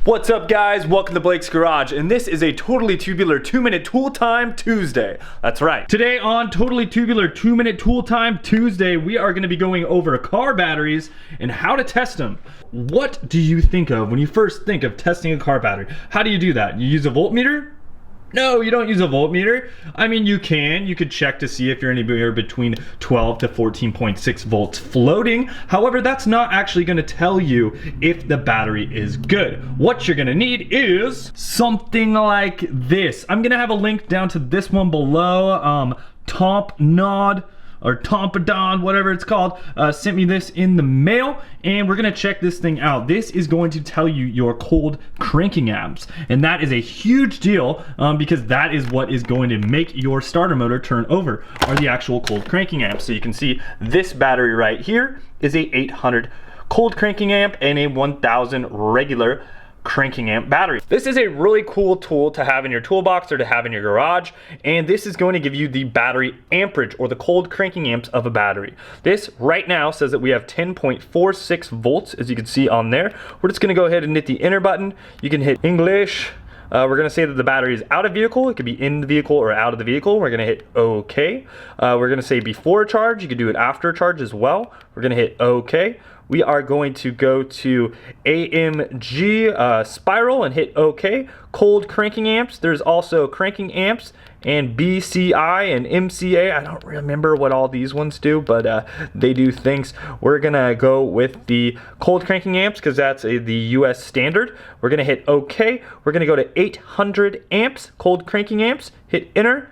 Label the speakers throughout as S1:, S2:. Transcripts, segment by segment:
S1: What's up guys, welcome to Blake's Garage, and this is a totally tubular 2-minute tool time Tuesday. That's right. Today on Totally Tubular 2-minute tool time Tuesday, we are going to be going over car batteries and how to test them. What do you think of when you first think of testing a car battery? How do you do that? You use a voltmeter? No, you don't use a voltmeter. I mean, you could check to see if you're anywhere between 12 to 14.6 volts floating. However, that's not actually gonna tell you if the battery is good. What you're gonna need is something like this. I'm gonna have a link down to this one below. Tompadon, whatever it's called, sent me this in the mail, and we're gonna check this thing out. This is going to tell you your cold cranking amps, and that is a huge deal because that is what is going to make your starter motor turn over, are the actual cold cranking amps. So you can see this battery right here is a 800 cold cranking amp and a 1000 regular cranking amp battery. This is a really cool tool to have in your toolbox or to have in your garage, and this is going to give you the battery amperage or the cold cranking amps of a battery. This right now says that we have 10.46 volts, as you can see on there. We're just going to go ahead and hit the enter button. You can hit English. We're going to say that the battery is out of vehicle. It could be in the vehicle or out of the vehicle. We're going to hit OK. We're going to say before charge. You can do it after charge as well. We're going to hit OK. We are going to go to AMG spiral and hit OK. Cold cranking amps. There's also cranking amps and BCI and MCA. I don't remember what all these ones do, but they do things. We're gonna go with the cold cranking amps because that's the US standard. We're gonna hit OK. We're gonna go to 800 amps, cold cranking amps, hit enter.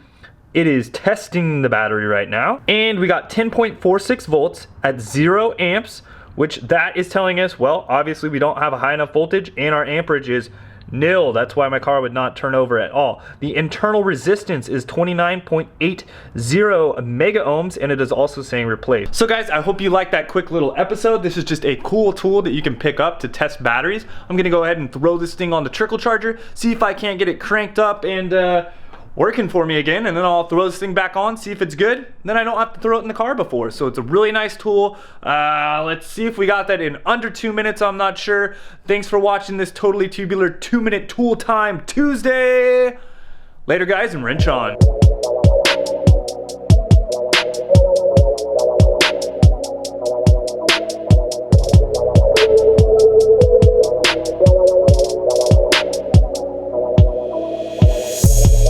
S1: It is testing the battery right now, and we got 10.46 volts at 0 amps, which that is telling us, well, obviously we don't have a high enough voltage and our amperage is nil. That's why my car would not turn over at all. The internal resistance is 29.80 mega ohms, and it is also saying replace. So guys, I hope you liked that quick little episode. This is just a cool tool that you can pick up to test batteries. I'm gonna go ahead and throw this thing on the trickle charger, see if I can't get it cranked up and working for me again, and then I'll throw this thing back on, see if it's good. Then I don't have to throw it in the car before. So it's a really nice tool. Let's see if we got that in under 2 minutes. I'm not sure. Thanks for watching this totally tubular 2-minute tool time Tuesday. Later guys, and wrench on.